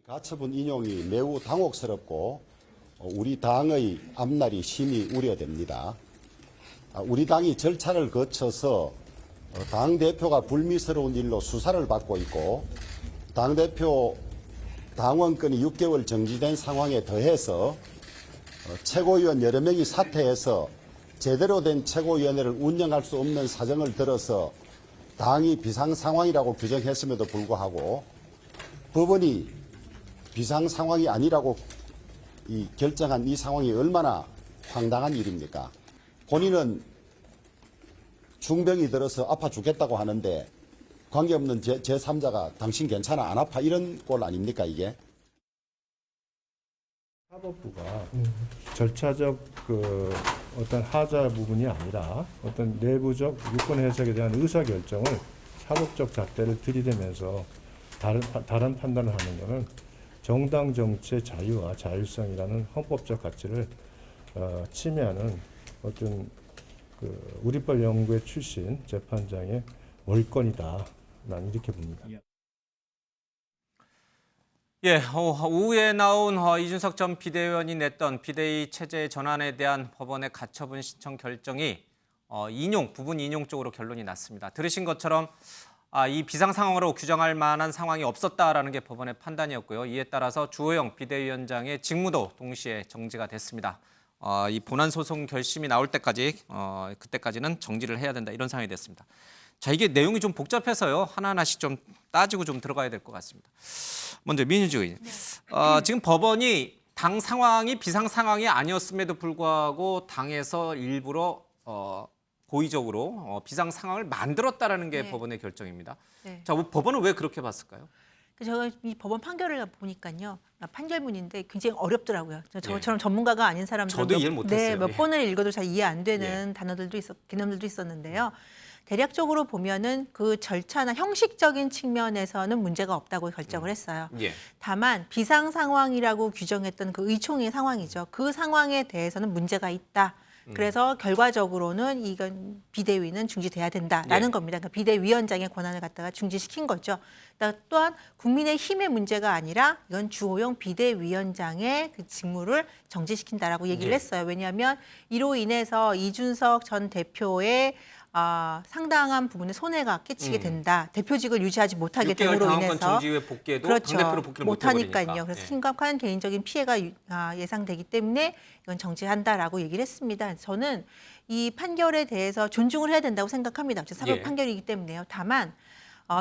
가처분 인용이 매우 당혹스럽고 우리 당의 앞날이 심히 우려됩니다. 우리 당이 절차를 거쳐서 당대표가 불미스러운 일로 수사를 받고 있고 당대표 당원권이 6개월 정지된 상황에 더해서 최고위원 여러 명이 사퇴해서 제대로 된 최고위원회를 운영할 수 없는 사정을 들어서 당이 비상 상황이라고 규정했음에도 불구하고 법원이 비상 상황이 아니라고 결정한 이 상황이 얼마나 황당한 일입니까? 본인은 중병이 들어서 아파 죽겠다고 하는데 관계없는 제3자가 당신 괜찮아 안 아파 이런 꼴 아닙니까 이게? 사법부가 절차적 어떤 하자 부분이 아니라 어떤 내부적 유권 해석에 대한 의사 결정을 사법적 잣대를 들이대면서 다른 판단을 하는 것은 정당 정치의 자유와 자율성이라는 헌법적 가치를 침해하는 어떤 우리법 연구회 출신 재판장의 몰권이다. 난 이렇게 봅니다. 예, 오후에 나온 이준석 전 비대위원이 냈던 비대위 체제 전환에 대한 법원의 가처분 신청 결정이 부분 인용 쪽으로 결론이 났습니다. 들으신 것처럼 이 비상 상황으로 규정할 만한 상황이 없었다라는 게 법원의 판단이었고요. 이에 따라서 주호영 비대위원장의 직무도 동시에 정지가 됐습니다. 이 본안 소송 결심이 나올 때까지 그때까지는 정지를 해야 된다 이런 상황이 됐습니다. 자, 이게 내용이 좀 복잡해서요. 하나하나씩 좀 따지고 좀 들어가야 될 것 같습니다. 먼저 민주주의 의원. 지금 법원이 당 상황이 비상 상황이 아니었음에도 불구하고 당에서 일부러 고의적으로 비상 상황을 만들었다라는 게 네. 법원의 결정입니다. 네. 자, 법원은 왜 그렇게 봤을까요? 제가 이 법원 판결을 보니까요, 판결문인데 굉장히 어렵더라고요. 저처럼 예. 전문가가 아닌 사람들은 저도 이해를 못했어요. 몇 예. 번을 읽어도 잘 이해 안 되는 개념들도 있었는데요. 대략적으로 보면은 그 절차나 형식적인 측면에서는 문제가 없다고 결정을 했어요. 예. 다만 비상 상황이라고 규정했던 그 의총의 상황이죠. 그 상황에 대해서는 문제가 있다. 그래서 결과적으로는 이건 비대위는 중지돼야 된다라는 예. 겁니다. 그러니까 비대위원장의 권한을 갖다가 중지시킨 거죠. 또한 국민의힘의 문제가 아니라 이건 주호영 비대위원장의 그 직무를 정지시킨다라고 얘기를 예. 했어요. 왜냐하면 이로 인해서 이준석 전 대표의 상당한 부분에 손해가 끼치게 된다. 대표직을 유지하지 못하게 6개월 됨으로 당원권 인해서 정지 이후에 복귀해도 그렇죠. 당대표로 복귀를 못하니까요. 못해버리니까. 그래서 예. 심각한 개인적인 피해가 예상되기 때문에 이건 정지한다라고 얘기를 했습니다. 저는 이 판결에 대해서 존중을 해야 된다고 생각합니다. 사법 예. 판결이기 때문에요. 다만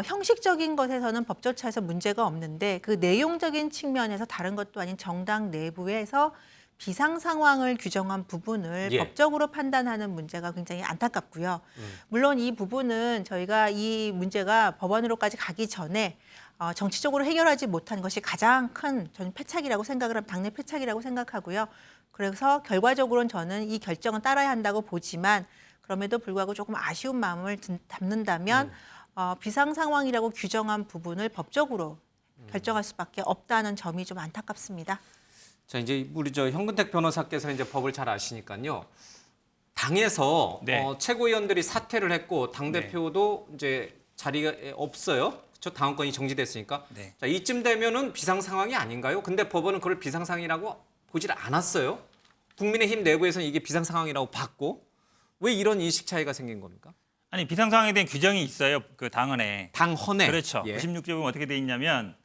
형식적인 것에서는 법 절차에서 문제가 없는데 그 내용적인 측면에서 다른 것도 아닌 정당 내부에서 비상 상황을 규정한 부분을 예. 법적으로 판단하는 문제가 굉장히 안타깝고요. 물론 이 부분은 저희가 이 문제가 법원으로까지 가기 전에 정치적으로 해결하지 못한 것이 가장 큰 저는 패착이라고 생각을 합니다. 당내 패착이라고 생각하고요. 그래서 결과적으로는 저는 이 결정은 따라야 한다고 보지만 그럼에도 불구하고 조금 아쉬운 마음을 담는다면 비상 상황이라고 규정한 부분을 법적으로 결정할 수밖에 없다는 점이 좀 안타깝습니다. 자, 이제 우리 현근택 변호사께서 이제 법을 잘 아시니까요. 당에서 네. 최고위원들이 사퇴를 했고 당 대표도 이제 자리가 없어요. 그렇죠? 당원권이 정지됐으니까. 네. 자, 이쯤 되면은 비상 상황이 아닌가요? 근데 법원은 그걸 비상 상황이라고 보질 않았어요. 국민의힘 내부에서는 이게 비상 상황이라고 봤고 왜 이런 인식 차이가 생긴 겁니까? 아니 비상 상황에 대한 규정이 있어요. 그 당헌에. 당헌에. 그렇죠. 예. 96조 보면 어떻게 돼 있냐면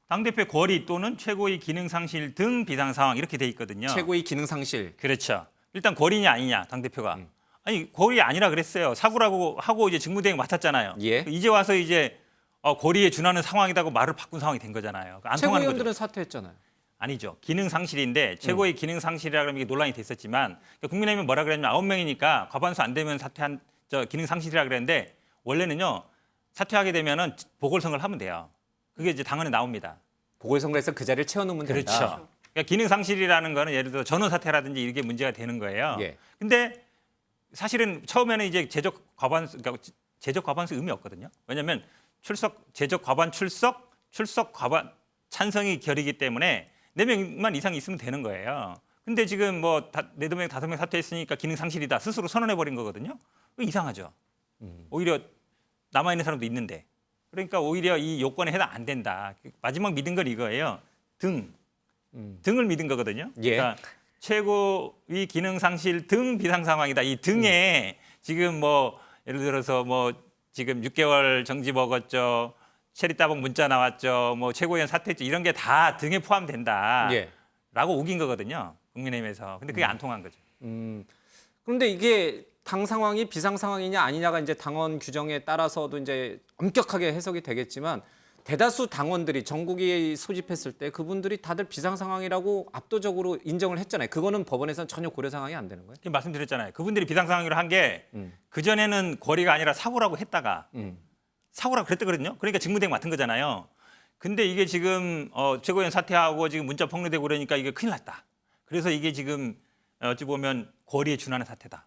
당대표의 거리 또는 최고의 기능 상실 등 비상 상황 이렇게 돼 있거든요. 최고의 기능 상실. 그렇죠. 일단 거리냐 아니냐 당대표가. 아니 거리 아니라 그랬어요. 사고라고 하고 이제 직무대행 맡았잖아요. 예. 이제 와서 이제 거리에 준하는 상황이라고 말을 바꾼 상황이 된 거잖아요. 안 통하는 거죠. 최고위원들은 사퇴했잖아요. 아니죠. 기능 상실인데 최고의 기능 상실이라 그러면 이게 논란이 됐었지만 국민의힘은 뭐라 그랬냐면 9명이니까 과반수 안 되면 사퇴한 기능 상실이라 그랬는데 원래는요. 사퇴하게 되면은 보궐선거를 하면 돼요. 그게 이제 당헌에 나옵니다. 보궐선거에서 그 자리를 채워놓으면 된다. 그렇죠. 그러니까 기능 상실이라는 거는 예를 들어 전원 사퇴라든지 이게 문제가 되는 거예요. 예. 근데 사실은 처음에는 이제 제적 과반수 의미 없거든요. 왜냐하면 제적 과반 출석 과반 찬성이 결이기 때문에 4명만 이상 있으면 되는 거예요. 근데 지금 뭐 4명, 5명 사퇴했으니까 기능 상실이다 스스로 선언해 버린 거거든요. 이상하죠. 오히려 남아 있는 사람도 있는데. 그러니까 오히려 이 요건에 해당 안 된다. 마지막 믿은 건 이거예요. 등을 믿은 거거든요. 예. 그러니까 최고위 기능 상실 등 비상 상황이다. 이 등에 지금 뭐 예를 들어서 뭐 지금 6개월 정지 먹었죠. 체리 따봉 문자 나왔죠. 뭐 최고위원 사퇴했죠. 이런 게 다 등에 포함된다라고 예. 우긴 거거든요. 국민의힘에서. 근데 그게 안 통한 거죠. 그런데 이게 당 상황이 비상 상황이냐 아니냐가 이제 당원 규정에 따라서도 이제 엄격하게 해석이 되겠지만 대다수 당원들이 전국이 소집했을 때 그분들이 다들 비상 상황이라고 압도적으로 인정을 했잖아요. 그거는 법원에서는 전혀 고려 상황이 안 되는 거예요. 지금 말씀드렸잖아요. 그분들이 비상 상황으로 한 게 그전에는 거리가 아니라 사고라고 했다가 사고라고 그랬거든요. 그러니까 직무대행 맡은 거잖아요. 근데 이게 지금 최고위원 사퇴하고 지금 문자 폭로되고 그러니까 이게 큰일 났다. 그래서 이게 지금 어찌 보면 거리에 준하는 사태다.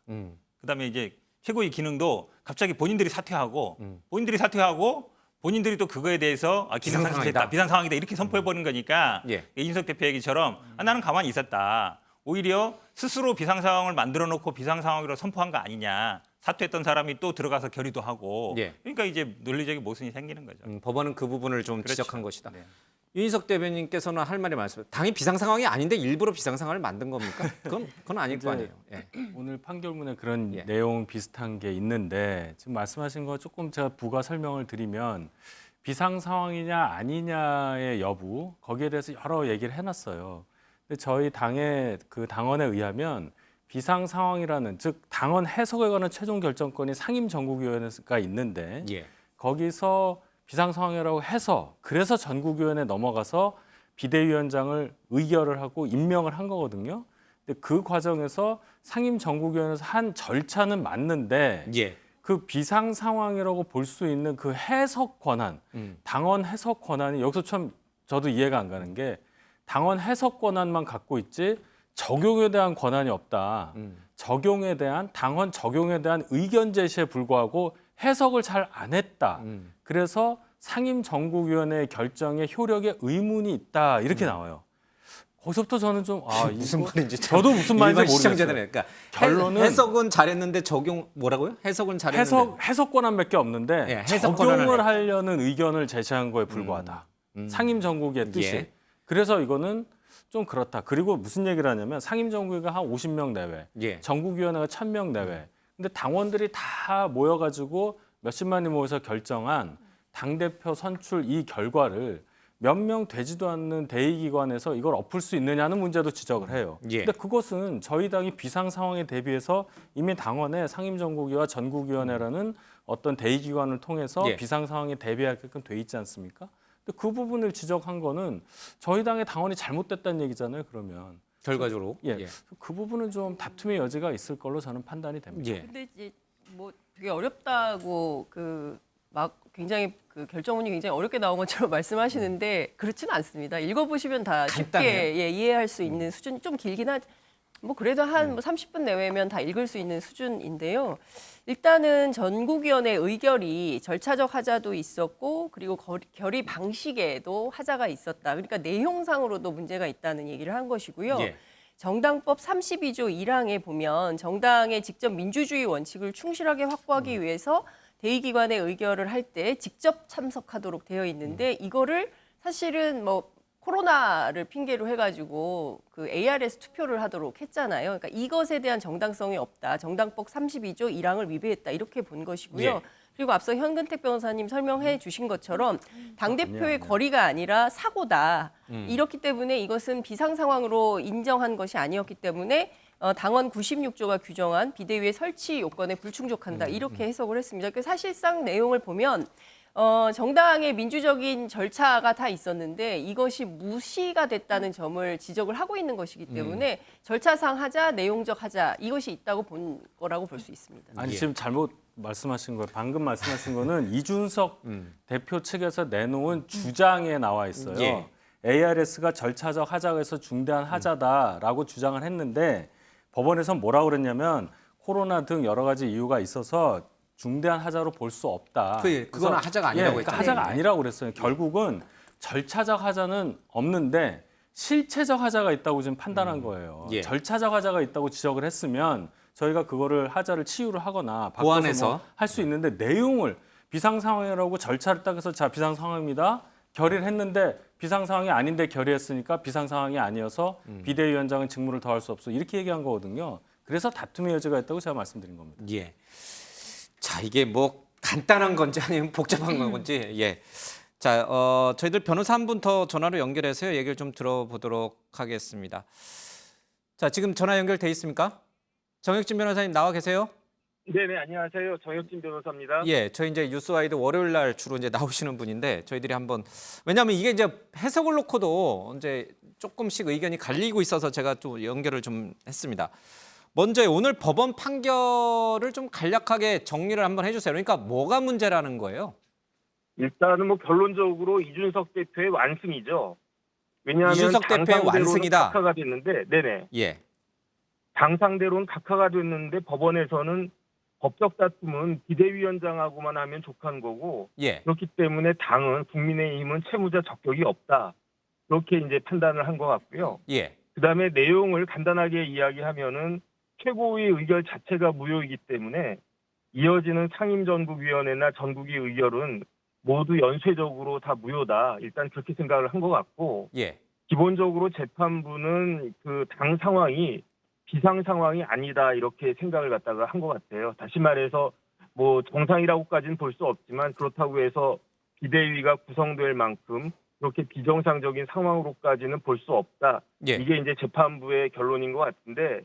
그다음에 이제 최고위 기능도 갑자기 본인들이 사퇴하고 본인들이 또 그거에 대해서 기능 상실했다, 비상 상황이다 이렇게 선포해 버린 거니까 예. 이준석 대표 얘기처럼 나는 가만히 있었다. 오히려 스스로 비상 상황을 만들어 놓고 비상 상황으로 선포한 거 아니냐. 사퇴했던 사람이 또 들어가서 결의도 하고. 예. 그러니까 이제 논리적인 모순이 생기는 거죠. 법원은 그 부분을 좀 그렇죠. 지적한 것이다. 네. 윤희석 대변인께서는 할 말이 많습니다. 당이 비상 상황이 아닌데 일부러 비상 상황을 만든 겁니까? 그건 아닐 거 아니에요. 예. 오늘 판결문에 그런 예. 내용 비슷한 게 있는데 지금 말씀하신 거 조금 제가 부가 설명을 드리면 비상 상황이냐 아니냐의 여부 거기에 대해서 여러 얘기를 해놨어요. 근데 저희 당의 그 당원에 의하면 비상 상황이라는 즉 당원 해석에 관한 최종 결정권이 상임 전국위원회가 있는데 예. 거기서 비상 상황이라고 해서 그래서 전국위원회 넘어가서 비대위원장을 의결을 하고 임명을 한 거거든요. 근데 그 과정에서 상임 전국위원회에서 한 절차는 맞는데 예. 그 비상 상황이라고 볼 수 있는 그 해석 권한, 당원 해석 권한이 여기서 참 저도 이해가 안 가는 게 당원 해석 권한만 갖고 있지 적용에 대한 권한이 없다. 적용에 대한 당원 적용에 대한 의견 제시에 불구하고 해석을 잘 안 했다. 그래서 상임 전국위원회 결정의 효력에 의문이 있다 이렇게 나와요. 거기서부터 저는 좀 무슨 말인지 저도 무슨 말인지 일반 시청자들은 모르겠어요. 그러니까 결론은 해석은 잘했는데 적용 뭐라고요? 해석은 잘했는데 해석 권한밖에 없는데 예, 해석 권한을 적용을 했다. 하려는 의견을 제시한 거에 불과하다. 상임 전국의 뜻이. 예. 그래서 이거는 좀 그렇다. 그리고 무슨 얘기를 하냐면 상임 전국위가 한 50명 내외, 예. 전국위원회가 1000명 내외. 근데 당원들이 다 모여가지고 몇십만이 모여서 결정한 당대표 선출 이 결과를 몇 명 되지도 않는 대의기관에서 이걸 엎을 수 있느냐는 문제도 지적을 해요. 예. 근데 그것은 저희 당이 비상 상황에 대비해서 이미 당원에 상임전국위와 전국위원회라는 어떤 대의기관을 통해서 예. 비상 상황에 대비하게끔 돼 있지 않습니까? 근데 그 부분을 지적한 거는 저희 당의 당원이 잘못됐다는 얘기잖아요. 그러면 결과적으로 예, 그 부분은 좀 다툼의 여지가 있을 걸로 저는 판단이 됩니다. 예. 근데 이제 뭐 되게 어렵다고 그 막 굉장히 그 결정문이 굉장히 어렵게 나온 것처럼 말씀하시는데 그렇지는 않습니다. 읽어보시면 다 간단해요? 쉽게 이해할 수 있는 수준이 좀 길긴 하지. 뭐 그래도 한 뭐 30분 내외면 다 읽을 수 있는 수준인데요. 일단은 전국위원회 의결이 절차적 하자도 있었고 그리고 결의 방식에도 하자가 있었다. 그러니까 내용상으로도 문제가 있다는 얘기를 한 것이고요. 예. 정당법 32조 1항에 보면 정당의 직접 민주주의 원칙을 충실하게 확보하기 위해서 대의기관의 의결을 할 때 직접 참석하도록 되어 있는데 이거를 사실은 뭐 코로나를 핑계로 해가지고 그 ARS 투표를 하도록 했잖아요. 그러니까 이것에 대한 정당성이 없다. 정당법 32조 1항을 위배했다. 이렇게 본 것이고요. 예. 그리고 앞서 현근택 변호사님 설명해 주신 것처럼 당대표의 거리가 아니라 사고다. 이렇기 때문에 이것은 비상 상황으로 인정한 것이 아니었기 때문에 당원 96조가 규정한 비대위의 설치 요건에 불충족한다. 이렇게 해석을 했습니다. 그러니까 사실상 내용을 보면 정당의 민주적인 절차가 다 있었는데 이것이 무시가 됐다는 점을 지적을 하고 있는 것이기 때문에 절차상 하자, 내용적 하자 이것이 있다고 본 거라고 볼 수 있습니다. 아니 예. 지금 잘못 말씀하신 거예요. 방금 말씀하신 거는 이준석 대표 측에서 내놓은 주장에 나와 있어요. 예. ARS가 절차적 하자에서 중대한 하자다라고 주장을 했는데 법원에서 뭐라고 그랬냐면 코로나 등 여러 가지 이유가 있어서 중대한 하자로 볼 수 없다. 그거는 그래서 하자가 아니라고 그러니까 했잖아요. 하자가 아니라고 그랬어요. 결국은 절차적 하자는 없는데 실체적 하자가 있다고 지금 판단한 거예요. 예. 절차적 하자가 있다고 지적을 했으면 저희가 그거를 하자를 치유를 하거나 보완해서 할 수 있는데 내용을 비상 상황이라고 절차를 딱 해서 자 비상 상황입니다. 결의를 했는데 비상 상황이 아닌데 결의했으니까 비상 상황이 아니어서 비대위원장은 직무를 더할 수 없어 이렇게 얘기한 거거든요. 그래서 다툼의 여지가 있다고 제가 말씀드린 겁니다. 예. 자, 이게 뭐 간단한 건지 아니면 복잡한 건지. 예. 자, 저희들 변호사 한 분 더 전화로 연결해서 얘기를 좀 들어보도록 하겠습니다. 자, 지금 전화 연결돼 있습니까? 정혁진 변호사님 나와 계세요? 네네, 안녕하세요. 정혁진 변호사입니다. 예, 저희 이제 뉴스와이드 월요일 날 주로 이제 나오시는 분인데 저희들이 한번 왜냐하면 이게 이제 해석을 놓고도 이제 조금씩 의견이 갈리고 있어서 제가 또 연결을 좀 했습니다. 먼저 오늘 법원 판결을 좀 간략하게 정리를 한번 해주세요. 그러니까 뭐가 문제라는 거예요? 일단은 뭐 결론적으로 이준석 대표의 완승이죠. 왜냐하면 이준석 대표의 당상대로는 완승이다. 각하가 됐는데, 네네. 예, 당상대로는 각하가 됐는데 법원에서는 법적 다툼은 비대위원장하고만 하면 족한 거고 예, 그렇기 때문에 당은 국민의힘은 채무자 적격이 없다. 그렇게 이제 판단을 한 것 같고요. 예, 그다음에 내용을 간단하게 이야기하면은 최고위 의결 자체가 무효이기 때문에 이어지는 상임전국위원회나 전국위 의결은 모두 연쇄적으로 다 무효다. 일단 그렇게 생각을 한 것 같고 예, 기본적으로 재판부는 그 당 상황이 비상 상황이 아니다 이렇게 생각을 갖다가 한 것 같아요. 다시 말해서 뭐 정상이라고까지는 볼 수 없지만 그렇다고 해서 비대위가 구성될 만큼 그렇게 비정상적인 상황으로까지는 볼 수 없다. 예, 이게 이제 재판부의 결론인 것 같은데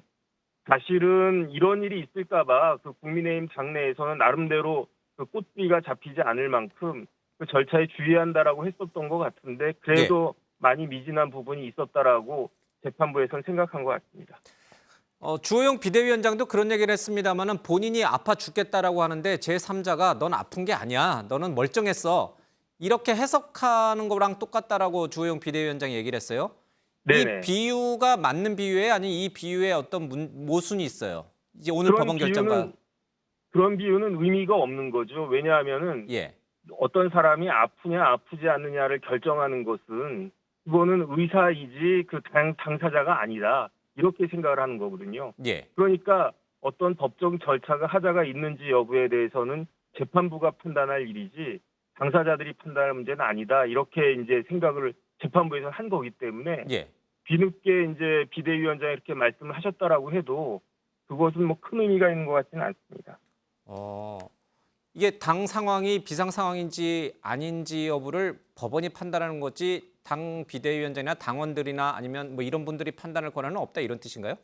사실은 이런 일이 있을까봐 그 국민의힘 당내에서는 나름대로 그 꽃비가 잡히지 않을 만큼 그 절차에 주의한다라고 했었던 것 같은데 그래도 많이 미진한 부분이 있었다라고 재판부에서는 생각한 것 같습니다. 주호영 비대위원장도 그런 얘기를 했습니다만은 본인이 아파 죽겠다라고 하는데 제3자가 넌 아픈 게 아니야. 너는 멀쩡했어. 이렇게 해석하는 거랑 똑같다라고 주호영 비대위원장이 얘기를 했어요. 네네. 이 비유가 맞는 비유예요? 아니면 이 비유에 어떤 모순이 있어요? 이제 오늘 법원 결정과 그런 비유는 의미가 없는 거죠. 왜냐하면은 예, 어떤 사람이 아프냐 아프지 않느냐를 결정하는 것은 그거는 의사이지 그 당사자가 아니다. 이렇게 생각을 하는 거거든요. 예, 그러니까 어떤 법적 절차가 하자가 있는지 여부에 대해서는 재판부가 판단할 일이지 당사자들이 판단할 문제는 아니다. 이렇게 이제 생각을 재판부에서 한 거기 때문에 예. 뒤늦게 이제 비대위원장이 이렇게 말씀을 하셨다라고 해도 그것은 뭐 큰 의미가 있는 것 같지는 않습니다. 이게 당 상황이 비상 상황인지 아닌지 여부를 법원이 판단하는 거지 당 비대위원장이나 당원들이나 아니면 뭐 이런 분들이 판단할 권한은 없다 이런 뜻인가요?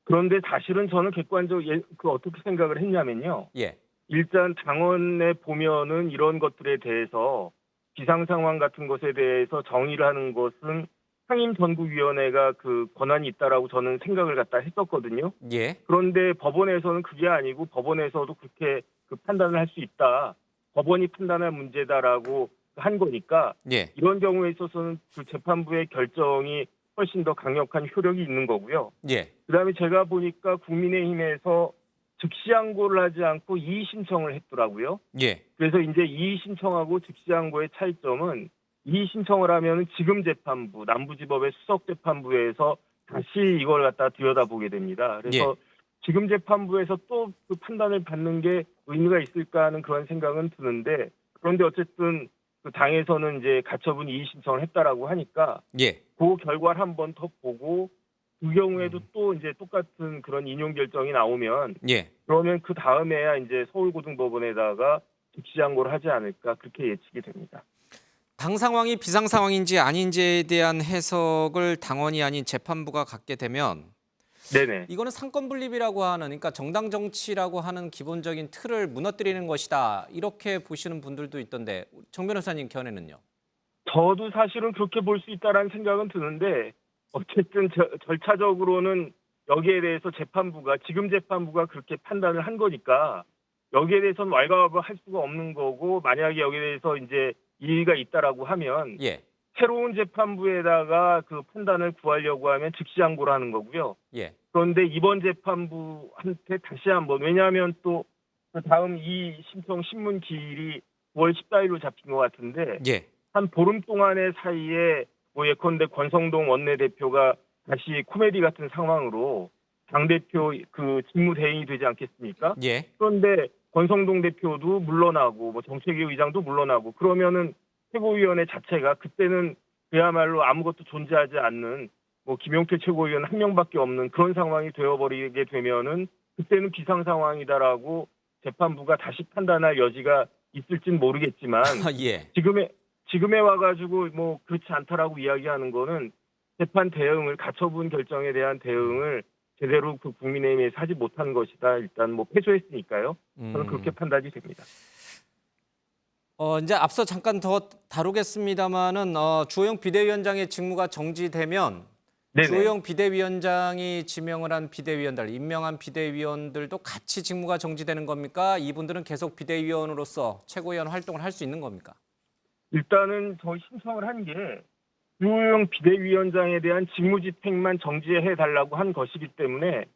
그런데 사실은 저는 객관적으로 그 어떻게 생각을 했냐면요. 예, 일단 당원에 보면은 이런 것들에 대해서 비상 상황 같은 것에 대해서 정의를 하는 것은 상임전국위원회가 그 권한이 있다라고 저는 생각을 갖다 했었거든요. 예, 그런데 법원에서는 그게 아니고 법원에서도 그렇게 그 판단을 할 수 있다. 법원이 판단할 문제다라고 한 거니까 예, 이런 경우에 있어서는 그 재판부의 결정이 훨씬 더 강력한 효력이 있는 거고요. 예, 그다음에 제가 보니까 국민의힘에서 즉시 항고를 하지 않고 이의 신청을 했더라고요. 예, 그래서 이제 이의 신청하고 즉시 항고의 차이점은 이의 신청을 하면은 지금 재판부 남부지법의 수석 재판부에서 다시 이걸 갖다 들여다보게 됩니다. 그래서 지금 재판부에서 또 그 판단을 받는 게 의미가 있을까 하는 그런 생각은 드는데 그런데 어쨌든 그 당에서는 이제 가처분 이의 신청을 했다라고 하니까 예, 그 결과를 한 번 더 보고 그 경우에도 또 이제 똑같은 그런 인용 결정이 나오면 예. 그러면 그 다음에야 이제 서울고등법원에다가 즉시 항고를 하지 않을까 그렇게 예측이 됩니다. 당 상황이 비상 상황인지 아닌지에 대한 해석을 당원이 아닌 재판부가 갖게 되면 네네. 이거는 상권 분립이라고 하는 그러니까 정당 정치라고 하는 기본적인 틀을 무너뜨리는 것이다. 이렇게 보시는 분들도 있던데 정 변호사님 견해는요? 저도 사실은 그렇게 볼 수 있다라는 생각은 드는데 어쨌든 절차적으로는 여기에 대해서 재판부가 지금 재판부가 그렇게 판단을 한 거니까 여기에 대해서는 왈가왈부할 수가 없는 거고 만약에 여기에 대해서 이제 이의가 있다라고 하면 예, 새로운 재판부에다가 그 판단을 구하려고 하면 즉시 항고를 하는 거고요. 예, 그런데 이번 재판부한테 다시 한번 왜냐하면 또 다음 이 신청 신문 기일이 9월 14일로 잡힌 것 같은데 예, 한 보름 동안의 사이에 뭐 예컨대 권성동 원내대표가 다시 코미디 같은 상황으로 당대표 그 직무대행이 되지 않겠습니까? 예, 그런데 권성동 대표도 물러나고 뭐 정책위 의장도 물러나고 그러면은 최고위원회 자체가 그때는 그야말로 아무것도 존재하지 않는 뭐 김용태 최고위원 한 명밖에 없는 그런 상황이 되어버리게 되면은 그때는 비상 상황이다라고 재판부가 다시 판단할 여지가 있을진 모르겠지만 예. 지금에 와가지고 뭐 그렇지 않다라고 이야기하는 거는 재판 대응을 가처분 결정에 대한 대응을 제대로 그 국민의힘에서 하지 못한 것이다. 일단 뭐 패소했으니까요. 저는 그렇게 판단이 됩니다. 이제 앞서 잠깐 더 다루겠습니다마는 주호영 비대위원장의 직무가 정지되면 네네. 주호영 비대위원장이 지명을 한 비대위원들, 임명한 비대위원들도 같이 직무가 정지되는 겁니까? 이분들은 계속 비대위원으로서 최고위원 활동을 할 수 있는 겁니까? 일단은 저희 신청을 한 게 주호영 비대위원장에 대한 직무집행만 정지해 달라고 한 것이기 때문에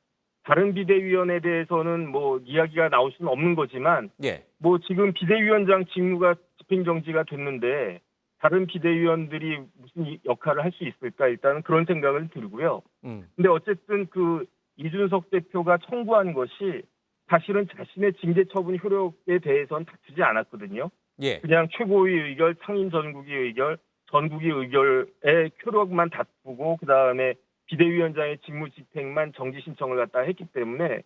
다른 비대위원에 대해서는 뭐 이야기가 나올 수는 없는 거지만 예. 뭐 지금 비대위원장 직무가 집행정지가 됐는데 다른 비대위원들이 무슨 역할을 할 수 있을까 일단은 그런 생각을 들고요. 근데 어쨌든 그 이준석 대표가 청구한 것이 사실은 자신의 징계 처분 효력에 대해서는 다투지 않았거든요. 예. 그냥 최고위 의결, 상임 전국위 의결, 전국위 의결의 효력만 다투고 그다음에 비대위원장의 직무 집행만 정지 신청을 갖다 했기 때문에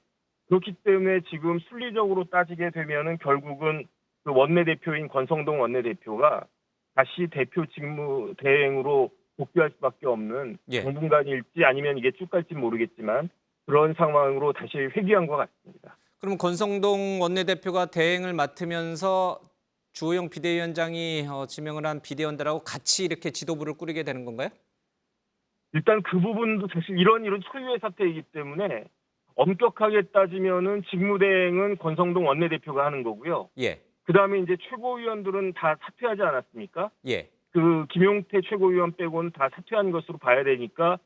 그렇기 때문에 지금 순리적으로 따지게 되면은 결국은 그 원내대표인 권성동 원내대표가 다시 대표 직무 대행으로 복귀할 수밖에 없는 예. 당분간일지 아니면 이게 쭉 갈지 모르겠지만 그런 상황으로 다시 회귀한 것 같습니다. 그럼 권성동 원내대표가 대행을 맡으면서 주호영 비대위원장이 지명을 한 비대위원들하고 같이 이렇게 지도부를 꾸리게 되는 건가요? 일단 그 부분도 사실 이런 초유의 사태이기 때문에 엄격하게 따지면은 직무대행은 권성동 원내대표가 하는 거고요. 예. 그다음에 이제 최고위원들은 다 사퇴하지 않았습니까? 예. 그 김용태 최고위원 빼고는 다 사퇴한 것으로 봐야 되니까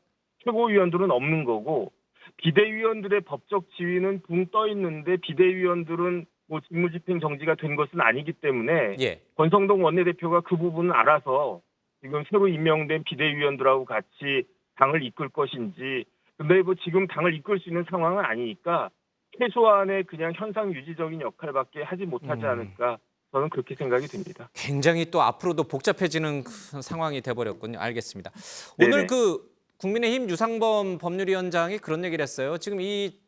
최고위원들은 없는 거고 비대위원들의 법적 지위는 붕 떠 있는데 비대위원들은 뭐 직무집행 정지가 된 것은 아니기 때문에 예. 권성동 원내대표가 그 부분을 알아서 지금 새로 임명된 비대위원들하고 같이 당을 이끌 것인지 근데 뭐 지금 당을 이끌 수 있는 상황은 아니니까 최소한의 그냥 현상 유지적인 역할밖에 하지 못하지 않을까 저는 그렇게 생각이 됩니다. 굉장히 또 앞으로도 복잡해지는 그 상황이 돼버렸군요. 알겠습니다. 네네. 오늘 그 국민의힘 유상범 법률위원장이 그런 얘기를 했어요. 지금 이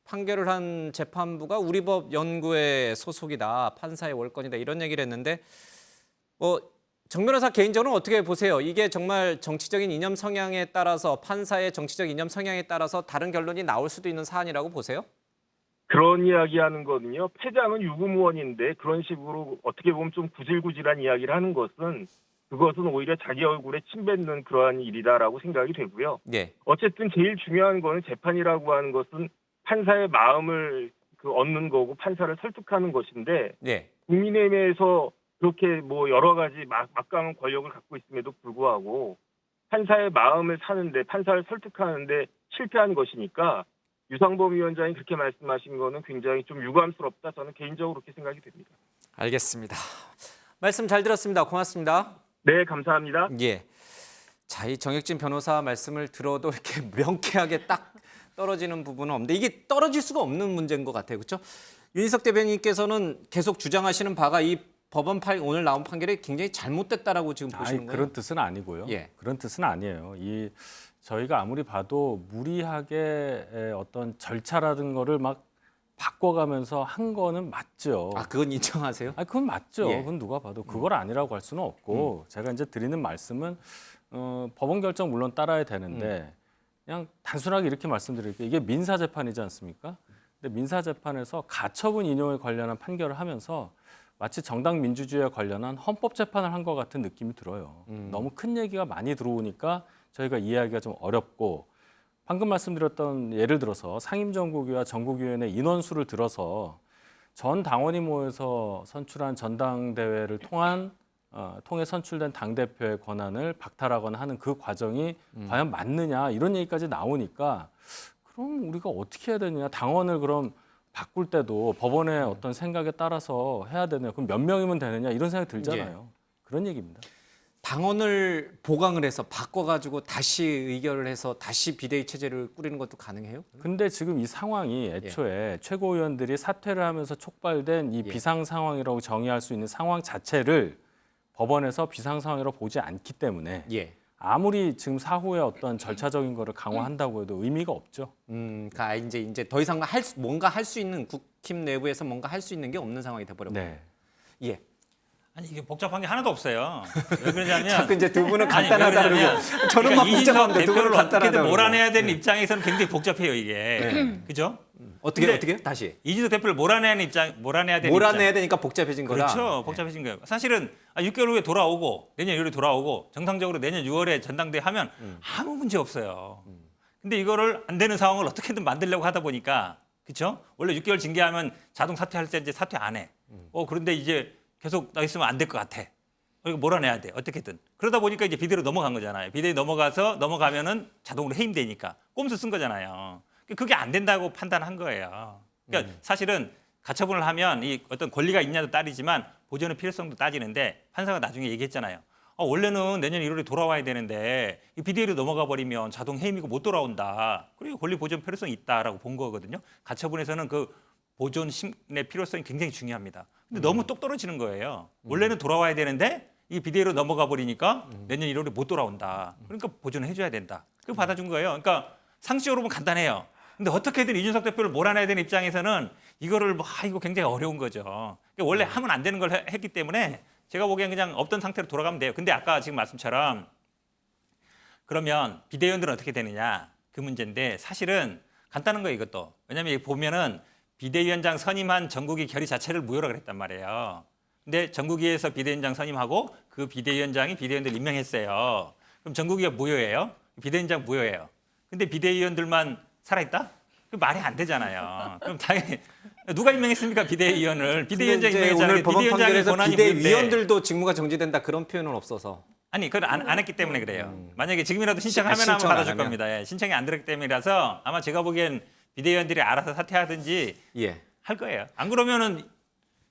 판결을 한 재판부가 우리 법 연구회 소속이다, 판사의 월권이다 이런 얘기를 했는데 정 변호사 개인적으로는 어떻게 보세요? 이게 정말 정치적인 이념 성향에 따라서 판사의 정치적 이념 성향에 따라서 다른 결론이 나올 수도 있는 사안이라고 보세요? 그런 이야기하는 거는요. 패장은 유구무원인데 그런 식으로 어떻게 보면 좀 구질구질한 이야기를 하는 것은 그것은 오히려 자기 얼굴에 침 뱉는 그러한 일이다라고 생각이 되고요. 예. 어쨌든 제일 중요한 거는 재판이라고 하는 것은 판사의 마음을 얻는 거고 판사를 설득하는 것인데 예. 국민의힘에서 그렇게 뭐 여러 가지 막강한 권력을 갖고 있음에도 불구하고 판사의 마음을 사는데 판사를 설득하는데 실패한 것이니까 유상범 위원장이 그렇게 말씀하신 거는 굉장히 좀 유감스럽다. 저는 개인적으로 그렇게 생각이 됩니다. 알겠습니다. 말씀 잘 들었습니다. 고맙습니다. 네, 감사합니다. 예. 자, 이 정혁진 변호사 말씀을 들어도 이렇게 명쾌하게 딱 떨어지는 부분은 없는데 이게 떨어질 수가 없는 문제인 것 같아요. 그렇죠? 윤희석 대변인께서는 계속 주장하시는 바가 이 법원 오늘 나온 판결이 굉장히 잘못됐다라고 지금 보시는 거예요? 그런 뜻은 아니고요. 예. 그런 뜻은 아니에요. 저희가 아무리 봐도 무리하게 어떤 절차라든 거를 막 바꿔가면서 한 거는 맞죠. 그건 인정하세요? 그건 맞죠. 예. 그건 누가 봐도 그걸 아니라고 할 수는 없고 제가 이제 드리는 말씀은 법원 결정 물론 따라야 되는데 그냥 단순하게 이렇게 말씀드릴게요. 이게 민사 재판이지 않습니까? 근데 민사 재판에서 가처분 인용에 관련한 판결을 하면서 마치 정당 민주주의에 관련한 헌법 재판을 한 것 같은 느낌이 들어요. 너무 큰 얘기가 많이 들어오니까 저희가 이해하기가 좀 어렵고 방금 말씀드렸던 예를 들어서 상임전국위와 전국위원회 인원수를 들어서 전 당원이 모여서 선출한 전당대회를 통해 선출된 당대표의 권한을 박탈하거나 하는 그 과정이 과연 맞느냐 이런 얘기까지 나오니까 그럼 우리가 어떻게 해야 되느냐 당원을 그럼 바꿀 때도 법원의 어떤 생각에 따라서 해야 되느냐 그럼 몇 명이면 되느냐 이런 생각이 들잖아요. 그런 얘기입니다. 당원을 보강을 해서 바꿔가지고 다시 의결을 해서 다시 비대위 체제를 꾸리는 것도 가능해요? 근데 지금 이 상황이 애초에 최고위원들이 사퇴를 하면서 촉발된 이 비상 상황이라고 정의할 수 있는 상황 자체를 법원에서 비상 상황이라고 보지 않기 때문에 예. 아무리 지금 사후에 어떤 절차적인 거를 강화한다고 해도 의미가 없죠. 그러니까 이제 더 이상 뭔가 할 수 있는 국힘 내부에서 뭔가 할 수 있는 게 없는 상황이 돼버렸고. 네. 예. 아니 이게 복잡한 게 하나도 없어요. 왜 그러냐면 자꾸 이제 두 분은 아니, 간단하다 왜 그러냐면 그러고 저는 막 이준석 복잡한데 두 분은 대표를 간단하다 어떻게든 그러고. 몰아내야 되는 입장에서는 굉장히 복잡해요 이게. 그죠? 근데 어떻게 다시 이준석 대표를 몰아내야 되는 입장. 몰아내야 되니까 복잡해진 거라. 그렇죠. 복잡해진 거예요. 사실은 6개월 후에 돌아오고 내년 1월에 돌아오고 정상적으로 내년 6월에 전당대회 하면 아무 문제 없어요. 근데 이거를 안 되는 상황을 어떻게든 만들려고 하다 보니까 그렇죠? 원래 6개월 징계하면 자동 사퇴할 때 이제 사퇴 안 해. 그런데 이제 계속 나 있으면 안 될 것 같아. 이거 몰아내야 돼. 어떻게든. 그러다 보니까 이제 비대위로 넘어간 거잖아요. 비대위 넘어가면은 자동으로 해임되니까 꼼수 쓴 거잖아요. 그게 안 된다고 판단한 거예요. 그러니까 사실은 가처분을 하면 이 어떤 권리가 있냐도 따지지만 보존의 필요성도 따지는데 판사가 나중에 얘기했잖아요. 원래는 내년 1월에 돌아와야 되는데 이 비대위로 넘어가 버리면 자동 해임이고 못 돌아온다. 그리고 권리 보존 필요성이 있다라고 본 거거든요. 가처분에서는 그 보존의 필요성이 굉장히 중요합니다. 근데 너무 똑 떨어지는 거예요. 원래는 돌아와야 되는데 이 비대위로 넘어가 버리니까 내년 1월에 못 돌아온다. 그러니까 보존을 해줘야 된다. 그거 받아준 거예요. 그러니까 상식적으로 보면 간단해요. 근데 어떻게든 이준석 대표를 몰아내야 되는 입장에서는 이거를 이거 굉장히 어려운 거죠. 그러니까 원래 하면 안 되는 걸 했기 때문에 제가 보기엔 그냥 없던 상태로 돌아가면 돼요. 근데 아까 지금 말씀처럼 그러면 비대위원들은 어떻게 되느냐 그 문제인데 사실은 간단한 거예요 이것도. 왜냐하면 여기 보면은 비대위원장 선임한 전국위 결의 자체를 무효라 그랬단 말이에요. 근데 전국위에서 비대위원장 선임하고 그 비대위원장이 비대위원들 임명했어요. 그럼 전국위가 무효예요? 비대위원장 무효예요. 근데 비대위원들만 살아있다? 그 말이 안 되잖아요. 그럼 당연히 누가 임명했습니까 비대위원을? 비대위원장 임명했잖아요. 오늘 법원 비대위원장의 판결에서 권한이 무효인데. 비대위원들도 직무가 정지된다 그런 표현은 없어서. 아니 그걸 안 했기 때문에 그래요. 만약에 지금이라도 신청하면 아마 신청을 안 받아줄 하면? 겁니다. 예, 신청이 안 들었기 때문이라서 아마 제가 보기엔 비대위원들이 알아서 사퇴하든지 예. 할 거예요. 안 그러면은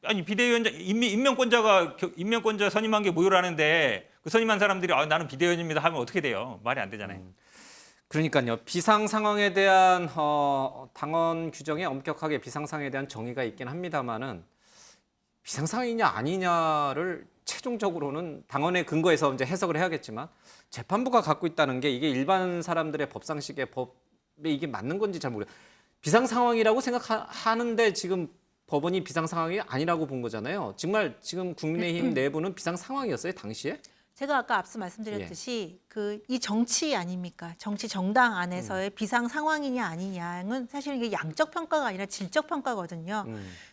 아니 비대위원장 임명권자 선임한 게 무효라는데 그 선임한 사람들이 나는 비대위원입니다 하면 어떻게 돼요? 말이 안 되잖아요. 그러니까요. 비상 상황에 대한 당원 규정에 엄격하게 비상 상황에 대한 정의가 있긴 합니다만은 비상 상황이냐 아니냐를 최종적으로는 당원의 근거에서 이제 해석을 해야겠지만 재판부가 갖고 있다는 게 이게 일반 사람들의 법상식의 법에 이게 맞는 건지 잘 모르겠어요. 비상 상황이라고 생각하는데 지금 법원이 비상 상황이 아니라고 본 거잖아요. 정말 지금 국민의힘 내부는 비상 상황이었어요, 당시에? 제가 아까 앞서 말씀드렸듯이 이 정치 아닙니까? 정치 정당 안에서의 비상 상황이냐 아니냐는 사실 이게 양적 평가가 아니라 질적 평가거든요.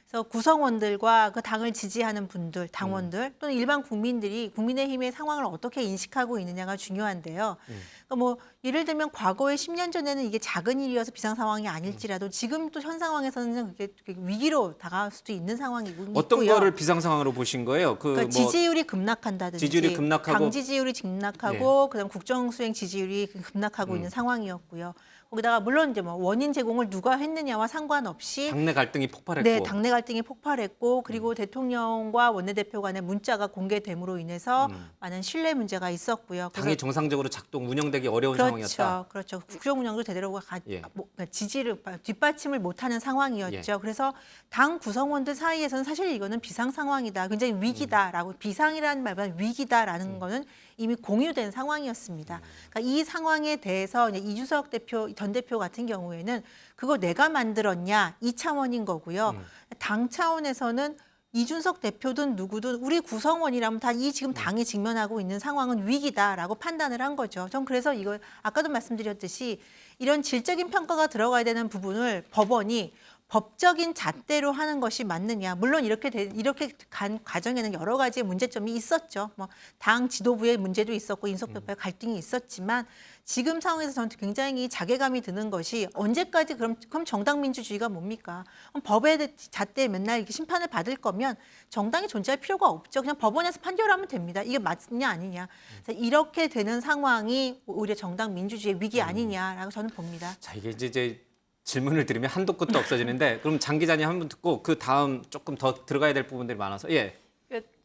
그래서 구성원들과 그 당을 지지하는 분들, 당원들 또는 일반 국민들이 국민의힘의 상황을 어떻게 인식하고 있느냐가 중요한데요. 그러니까 뭐 예를 들면 과거에 10년 전에는 이게 작은 일이어서 비상 상황이 아닐지라도 지금 또 현 상황에서는 그게 위기로 다가올 수도 있는 상황이고 어떤 있고요. 거를 비상 상황으로 보신 거예요? 그러니까 지지율이 급락한다든지 지지율이 급락하고 당 지지율이 급락하고 그다음 국정 수행 지지율이 급락하고 있는 상황이었고요. 거기다가 물론 이제 뭐 원인 제공을 누가 했느냐와 상관없이 당내 갈등이 폭발했고 네, 당내 갈등이 폭발했고 그리고 대통령과 원내대표 간의 문자가 공개됨으로 인해서 많은 신뢰 문제가 있었고요. 당이 정상적으로 작동 운영되기 어려운 상황이었다. 그렇죠. 국정 운영도 제대로 예. 지지를 뒷받침을 못하는 상황이었죠. 예. 그래서 당 구성원들 사이에서는 사실 이거는 비상 상황이다, 굉장히 위기다라고 비상이라는 말보다 위기다라는 거는 이미 공유된 상황이었습니다. 그러니까 이 상황에 대해서 이제 이준석 전 대표 같은 경우에는 그거 내가 만들었냐 이 차원인 거고요. 당 차원에서는 이준석 대표든 누구든 우리 구성원이라면 다 이 지금 당이 직면하고 있는 상황은 위기다라고 판단을 한 거죠. 전 그래서 이걸 아까도 말씀드렸듯이 이런 질적인 평가가 들어가야 되는 부분을 법원이 법적인 잣대로 하는 것이 맞느냐. 물론 이렇게 간 과정에는 여러 가지 문제점이 있었죠. 뭐 당 지도부의 문제도 있었고 인석표의 갈등이 있었지만 지금 상황에서 저는 굉장히 자괴감이 드는 것이 언제까지 그럼 정당 민주주의가 뭡니까? 그럼 법의 잣대에 맨날 이렇게 심판을 받을 거면 정당이 존재할 필요가 없죠. 그냥 법원에서 판결하면 됩니다. 이게 맞냐 아니냐. 그래서 이렇게 되는 상황이 오히려 정당 민주주의의 위기 아니냐라고 저는 봅니다. 자, 이게 이제 질문을 드리면 한도 끝도 없어지는데 그럼 장 기자님 한 분 듣고 그 다음 조금 더 들어가야 될 부분들이 많아서 예.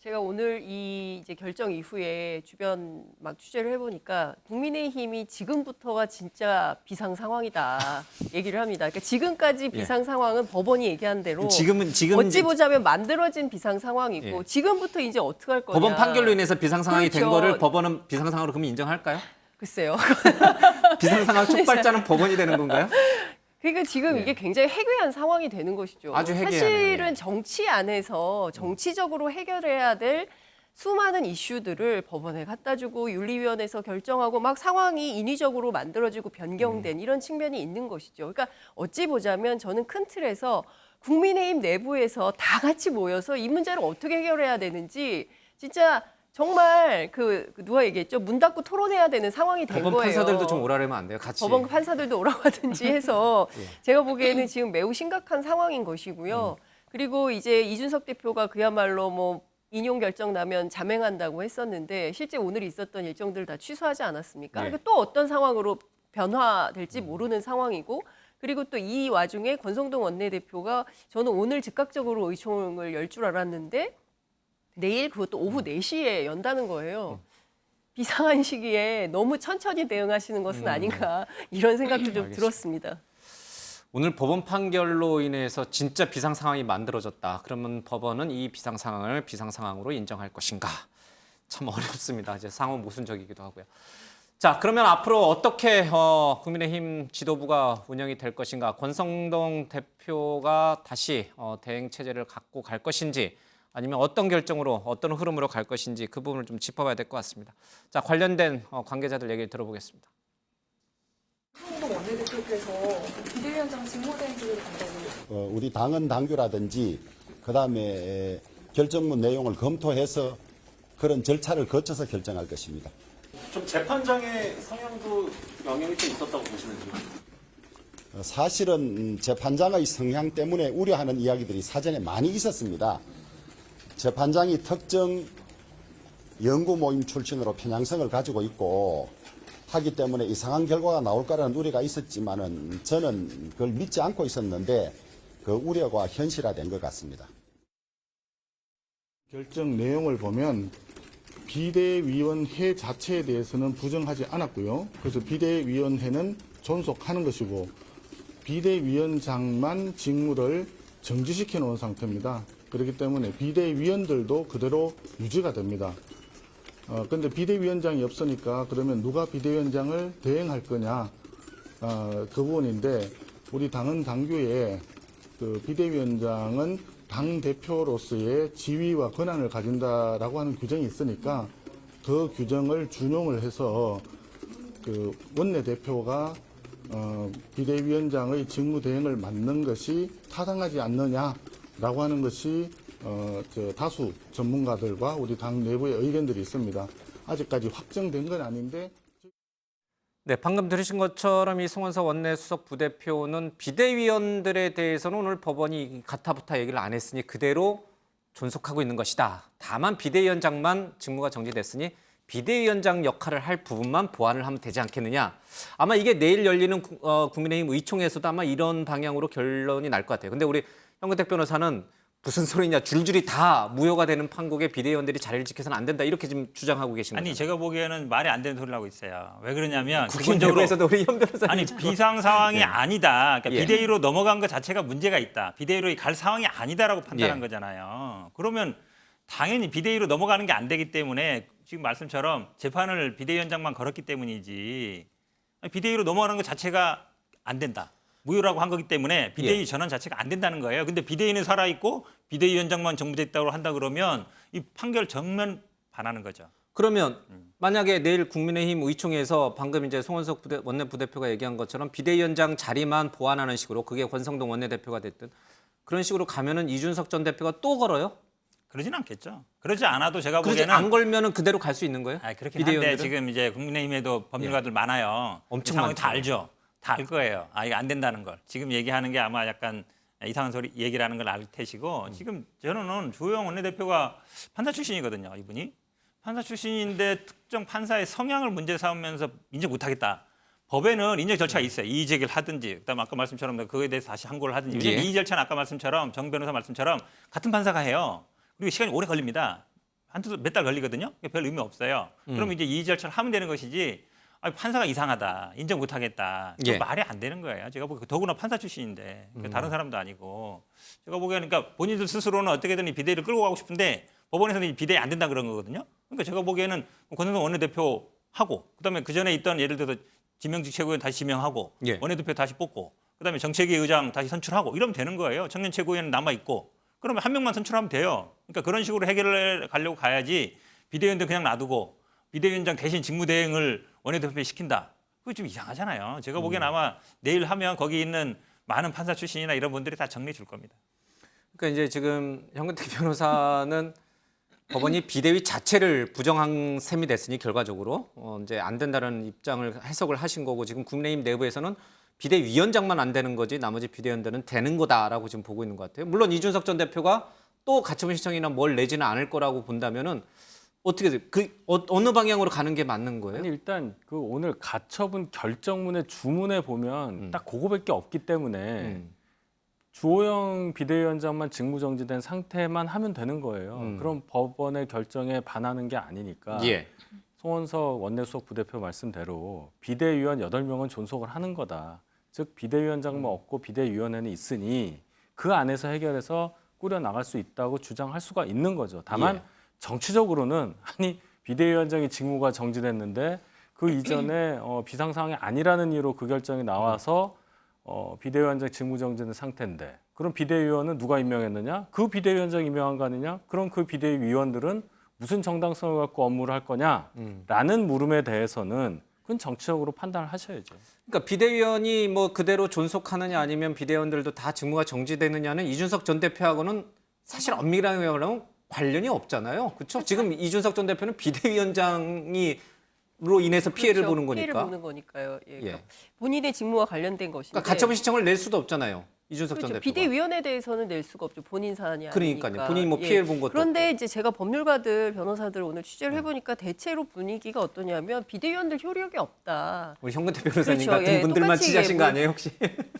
제가 오늘 이 이제 결정 이후에 주변 막 취재를 해보니까 국민의힘이 지금부터가 진짜 비상 상황이다 얘기를 합니다. 그러니까 지금까지 비상 상황은 법원이 얘기한 대로 지금 어찌 이제 보자면 만들어진 비상 상황이고 예. 지금부터 이제 어떻게 할 거냐. 법원 판결로 인해서 비상 상황이 된 그렇죠. 거를 법원은 비상 상황으로 그러면 인정할까요? 글쎄요. 비상 상황 촉발자는 법원이 되는 건가요? 그러니까 지금 예. 이게 굉장히 해괴한 상황이 되는 것이죠. 아주 해괴하네요. 사실은 예. 정치 안에서 정치적으로 해결해야 될 수많은 이슈들을 법원에 갖다 주고 윤리위원회에서 결정하고 막 상황이 인위적으로 만들어지고 변경된 이런 측면이 있는 것이죠. 그러니까 어찌 보자면 저는 큰 틀에서 국민의힘 내부에서 다 같이 모여서 이 문제를 어떻게 해결해야 되는지 진짜 정말 그 누가 얘기했죠? 문 닫고 토론해야 되는 상황이 된 법원 거예요. 판사들도 좀 오라면 안 돼요? 같이. 법원 판사들도 오라고 하든지 해서 예. 제가 보기에는 지금 매우 심각한 상황인 것이고요. 그리고 이제 이준석 대표가 그야말로 뭐 인용 결정 나면 자맹한다고 했었는데 실제 오늘 있었던 일정들 다 취소하지 않았습니까? 예. 그러니까 또 어떤 상황으로 변화될지 모르는 상황이고 그리고 또 이 와중에 권성동 원내대표가 저는 오늘 즉각적으로 의총을 열 줄 알았는데 내일 그것도 오후 4시에 연다는 거예요. 비상한 시기에 너무 천천히 대응하시는 것은 아닌가 이런 생각도 좀 알겠습니다. 들었습니다. 오늘 법원 판결로 인해서 진짜 비상 상황이 만들어졌다. 그러면 법원은 이 비상 상황을 비상 상황으로 인정할 것인가? 참 어렵습니다. 이제 상호 모순적이기도 하고요. 자, 그러면 앞으로 어떻게 국민의힘 지도부가 운영이 될 것인가? 권성동 대표가 다시 대행 체제를 갖고 갈 것인지 아니면 어떤 결정으로 어떤 흐름으로 갈 것인지 그 부분을 좀 짚어봐야 될 것 같습니다. 자, 관련된 관계자들 얘기를 들어보겠습니다. 권성동 원내대표께서 비대위원장 직무대행을 간다고. 우리 당헌 당규라든지 그다음에 결정문 내용을 검토해서 그런 절차를 거쳐서 결정할 것입니다. 좀 재판장의 성향도 영향이 좀 있었다고 보시는지요? 사실은 재판장의 성향 때문에 우려하는 이야기들이 사전에 많이 있었습니다. 재판장이 특정 연구 모임 출신으로 편향성을 가지고 있고 하기 때문에 이상한 결과가 나올 거라는 우려가 있었지만은 저는 그걸 믿지 않고 있었는데 그 우려가 현실화된 것 같습니다. 결정 내용을 보면 비대위원회 자체에 대해서는 부정하지 않았고요. 그래서 비대위원회는 존속하는 것이고 비대위원장만 직무를 정지시켜 놓은 상태입니다. 그렇기 때문에 비대위원들도 그대로 유지가 됩니다. 근데 비대위원장이 없으니까 그러면 누가 비대위원장을 대행할 거냐, 그 부분인데 우리 당헌 당규에 그 비대위원장은 당 대표로서의 지위와 권한을 가진다라고 하는 규정이 있으니까 그 규정을 준용을 해서 그 원내 대표가 비대위원장의 직무 대행을 맡는 것이 타당하지 않느냐라고 하는 것이 다수 전문가들과 우리 당 내부의 의견들이 있습니다. 아직까지 확정된 건 아닌데. 네, 방금 들으신 것처럼 이 송원석 원내수석 부대표는 비대위원들에 대해서는 오늘 법원이 가타부타 얘기를 안 했으니 그대로 존속하고 있는 것이다. 다만 비대위원장만 직무가 정지됐으니 비대위원장 역할을 할 부분만 보완을 하면 되지 않겠느냐. 아마 이게 내일 열리는 국민의힘 의총에서도 아마 이런 방향으로 결론이 날 것 같아요. 근데 우리 현근택 변호사는 무슨 소리냐, 줄줄이 다 무효가 되는 판국에 비대위원들이 자리를 지켜서는 안 된다, 이렇게 지금 주장하고 계신 거죠. 아니 제가 보기에는 말이 안 되는 소리를 하고 있어요. 왜 그러냐면 국민의힘에서도 우리 현 변호사님 아니 비상 상황이 예. 아니다. 그러니까 예. 비대위로 넘어간 것 자체가 문제가 있다. 비대위로 갈 상황이 아니다라고 판단한 예. 거잖아요. 그러면 당연히 비대위로 넘어가는 게 안 되기 때문에 지금 말씀처럼 재판을 비대위원장만 걸었기 때문이지 비대위로 넘어가는 것 자체가 안 된다. 무효라고 한 거기 때문에 비대위 예. 전환 자체가 안 된다는 거예요. 근데 비대위는 살아있고 비대위원장만 정부됐다고 한다 그러면 이 판결 정면 반하는 거죠. 그러면 만약에 내일 국민의힘 의총에서 방금 이제 송원석 원내부대표가 얘기한 것처럼 비대위원장 자리만 보완하는 식으로, 그게 권성동 원내대표가 됐든 그런 식으로 가면은 이준석 전 대표가 또 걸어요? 그러진 않겠죠. 그러지 않아도 제가 그러지 보기에는 안 걸면은 그대로 갈 수 있는 거예요? 그렇긴 한데 비대위원들은? 지금 이제 국민의힘에도 법률가들 많아요. 엄청 이 상황 많죠. 다 알죠. 다 알 거예요. 이거 안 된다는 걸. 지금 얘기하는 게 아마 약간 이상한 소리 얘기라는 걸 알 테시고 지금 저는 주호영 원내대표가 판사 출신이거든요. 이분이 판사 출신인데 특정 판사의 성향을 문제 삼으면서 인정 못하겠다. 법에는 인정 절차가 있어요. 이의 제기를 하든지, 그다음 아까 말씀처럼 그거에 대해서 다시 항고를 하든지. 왜냐면 예. 이의 절차는 아까 말씀처럼 정 변호사 말씀처럼 같은 판사가 해요. 그리고 시간이 오래 걸립니다. 한두 몇 달 걸리거든요. 별 의미 없어요. 그럼 이제 이의 절차를 하면 되는 것이지. 판사가 이상하다, 인정 못하겠다. 예. 말이 안 되는 거예요. 제가 보기에 더구나 판사 출신인데 다른 사람도 아니고 제가 보기에는 그러니까 본인들 스스로는 어떻게든 이 비대위를 끌고 가고 싶은데 법원에서는 이 비대위 안 된다 그런 거거든요. 그러니까 제가 보기에는 권성동 원내대표 하고 그다음에 그 전에 있던 예를 들어서 지명직 최고위원 다시 지명하고 예. 원내대표 다시 뽑고 그다음에 정책위 의장 다시 선출하고 이러면 되는 거예요. 청년 최고위원은 남아 있고 그러면 한 명만 선출하면 돼요. 그러니까 그런 식으로 해결을 가려고 가야지 비대위원들 그냥 놔두고 비대위원장 대신 직무대행을 원내대표에 시킨다. 그거 좀 이상하잖아요. 제가 보기엔 아마 내일 하면 거기 있는 많은 판사 출신이나 이런 분들이 다 정리해 줄 겁니다. 그러니까 이제 지금 현근택 변호사는 법원이 비대위 자체를 부정한 셈이 됐으니 결과적으로 이제 안 된다는 입장을 해석을 하신 거고 지금 국민의힘 내부에서는 비대위원장만 안 되는 거지 나머지 비대위원들은 되는 거다라고 지금 보고 있는 것 같아요. 물론 이준석 전 대표가 또 가처분 신청이나 뭘 내지는 않을 거라고 본다면은 어떻게 어느 방향으로 가는 게 맞는 거예요? 아니 일단 그 오늘 가처분 결정문의 주문에 보면 딱 그거밖에 없기 때문에 주호영 비대위원장만 직무정지된 상태만 하면 되는 거예요. 그럼 법원의 결정에 반하는 게 아니니까 예. 송원석 원내수석 부대표 말씀대로 비대위원 8명은 존속을 하는 거다. 즉 비대위원장만 없고 비대위원회는 있으니 그 안에서 해결해서 꾸려나갈 수 있다고 주장할 수가 있는 거죠. 다만 예. 정치적으로는 아니 비대위원장의 직무가 정지됐는데 그 이전에 비상 상황이 아니라는 이유로 그 결정이 나와서 비대위원장 직무 정지된 상태인데 그럼 비대위원은 누가 임명했느냐? 그 비대위원장 임명한 거 아니냐? 그럼 그 비대위원들은 무슨 정당성을 갖고 업무를 할 거냐라는 물음에 대해서는 그건 정치적으로 판단을 하셔야죠. 그러니까 비대위원이 뭐 그대로 존속하느냐 아니면 비대위원들도 다 직무가 정지되느냐는 이준석 전 대표하고는 사실 엄밀하게 말하면 관련이 없잖아요. 그렇죠? 지금 이준석 전 대표는 비대위원장으로 인해서 피해를 그렇죠. 보는 거니까. 피해를 보는 거니까요. 예. 그러니까 예. 본인의 직무와 관련된 것인데. 그러니까 가처분 신청을 낼 수도 없잖아요. 이준석 그렇죠. 전 대표가. 비대위원회에 대해서는 낼 수가 없죠. 본인 사안이 아니니까. 그러니까요. 본인이 뭐 피해를 본 것도 그런데 없고. 이제 제가 법률가들, 변호사들 오늘 취재를 해보니까 대체로 분위기가 어떠냐면 비대위원들 효력이 없다. 우리 현근택 변호사님 그렇죠. 같은 예, 분들만 똑같이 취재하신 거 뭐- 아니에요 혹시?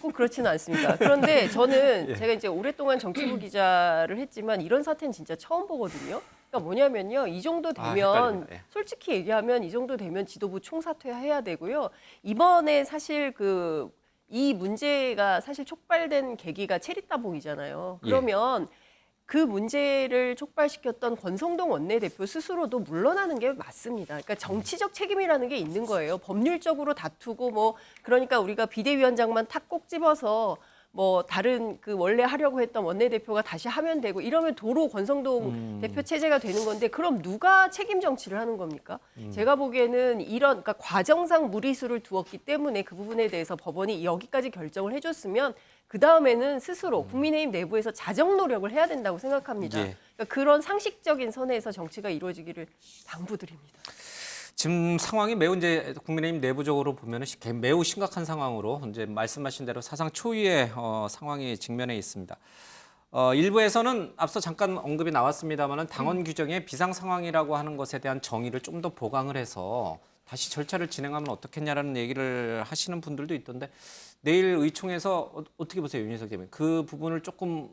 꼭 그렇지는 않습니다. 그런데 저는 예. 제가 이제 오랫동안 정치부 기자를 했지만 이런 사태는 진짜 처음 보거든요. 그러니까 뭐냐면요. 이 정도 되면 헷갈린다. 예. 솔직히 얘기하면 이 정도 되면 지도부 총사퇴해야 되고요. 이번에 사실 이 문제가 사실 촉발된 계기가 체리따봉이잖아요. 그러면 그 문제를 촉발시켰던 권성동 원내대표 스스로도 물러나는 게 맞습니다. 그러니까 정치적 책임이라는 게 있는 거예요. 법률적으로 다투고 뭐 그러니까 우리가 비대위원장만 탁 꼭 집어서 뭐 다른 그 원래 하려고 했던 원내대표가 다시 하면 되고 이러면 도로 권성동 대표 체제가 되는 건데 그럼 누가 책임 정치를 하는 겁니까? 제가 보기에는 이런 그러니까 과정상 무리수를 두었기 때문에 그 부분에 대해서 법원이 여기까지 결정을 해줬으면 그 다음에는 스스로 국민의힘 내부에서 자정 노력을 해야 된다고 생각합니다. 예. 그러니까 그런 상식적인 선에서 정치가 이루어지기를 당부드립니다. 지금 상황이 매우 이제 국민의힘 내부적으로 보면은 매우 심각한 상황으로 이제 말씀하신 대로 사상 초유의 상황이 직면해 있습니다. 일부에서는 앞서 잠깐 언급이 나왔습니다만은 당원 규정에 비상 상황이라고 하는 것에 대한 정의를 좀 더 보강을 해서 다시 절차를 진행하면 어떻겠냐라는 얘기를 하시는 분들도 있던데 내일 의총에서 어떻게 보세요, 윤희석 대변인? 그 부분을 조금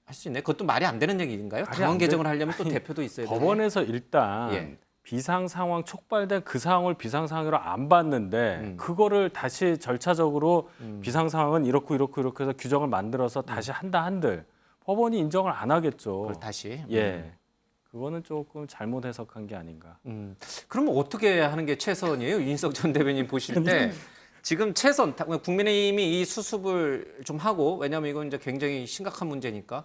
할 수 있나요? 그것도 말이 안 되는 얘기인가요? 말이 당원 안 개정을 돼- 하려면 또 대표도 있어야 되나요? 법원에서 일단 예. 비상 상황 촉발된 그 상황을 비상 상황으로 안 봤는데 그거를 다시 절차적으로 비상 상황은 이렇게 해서 규정을 만들어서 다시 한다 한들 법원이 인정을 안 하겠죠. 그걸 다시. 예. 그거는 조금 잘못 해석한 게 아닌가. 그러면 어떻게 하는 게 최선이에요? 윤희석 전 대변인 보실 때 지금 최선 국민의힘이 이 수습을 좀 하고 왜냐하면 이건 이제 굉장히 심각한 문제니까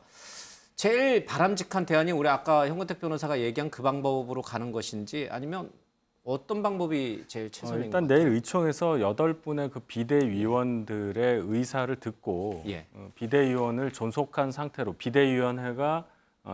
제일 바람직한 대안이 우리 아까 현근택 변호사가 얘기한 그 방법으로 가는 것인지 아니면 어떤 방법이 제일 최선인 것 일단 같아요? 내일 의총에서 8분의 그 비대위원들의 의사를 듣고 예. 비대위원을 존속한 상태로 비대위원회가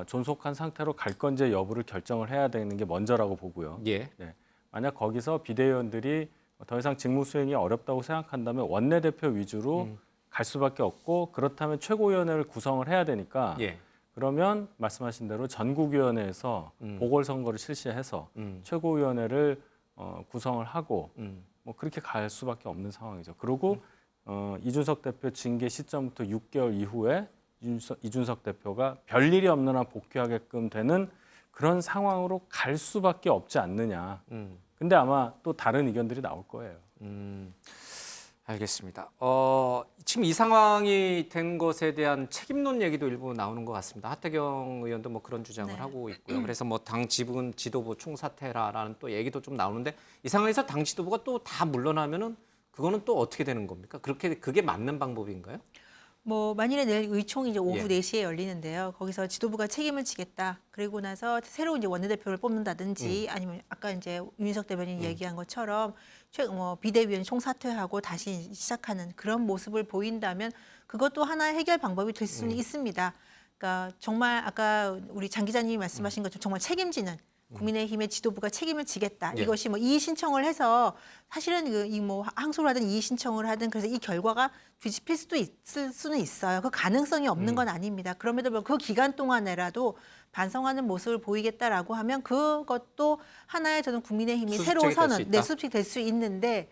존속한 상태로 갈 건지 여부를 결정을 해야 되는 게 먼저라고 보고요. 예. 네. 만약 거기서 비대위원들이 더 이상 직무 수행이 어렵다고 생각한다면 원내대표 위주로 갈 수밖에 없고 그렇다면 최고위원회를 구성을 해야 되니까 예. 그러면 말씀하신 대로 전국위원회에서 보궐선거를 실시해서 최고위원회를 구성을 하고 뭐 그렇게 갈 수밖에 없는 상황이죠. 그리고 이준석 대표 징계 시점부터 6개월 이후에 이준석 대표가 별일이 없는 한 복귀하게끔 되는 그런 상황으로 갈 수밖에 없지 않느냐. 근데 아마 또 다른 의견들이 나올 거예요. 알겠습니다. 지금 이 상황이 된 것에 대한 책임론 얘기도 일부 나오는 것 같습니다. 하태경 의원도 뭐 그런 주장을 네. 하고 있고요. 그래서 뭐 당 지도부 총사퇴라라는 또 얘기도 좀 나오는데 이 상황에서 당 지도부가 또 다 물러나면은 그거는 또 어떻게 되는 겁니까? 그게 맞는 방법인가요? 뭐 만일에 내일 의총이 이제 오후 예. 4시에 열리는데요. 거기서 지도부가 책임을 지겠다. 그리고 나서 새로운 이제 원내대표를 뽑는다든지 아니면 아까 이제 윤희석 대변인 얘기한 것처럼 비대위원 총사퇴하고 다시 시작하는 그런 모습을 보인다면 그것도 하나의 해결 방법이 될 수는 있습니다. 그러니까 정말 아까 우리 장 기자님이 말씀하신 것처럼 정말 책임지는 국민의힘의 지도부가 책임을 지겠다. 예. 이것이 뭐 이의 신청을 해서 사실은 뭐 항소를 하든 이의 신청을 하든 그래서 이 결과가 뒤집힐 수도 있을 수는 있어요. 그 가능성이 없는 건 아닙니다. 그럼에도 불구하고 그 기간 동안에라도 반성하는 모습을 보이겠다라고 하면 그것도 하나의 저는 국민의힘이 새로운 수습책이 될수 선언, 있다? 수습이 될 수 있는데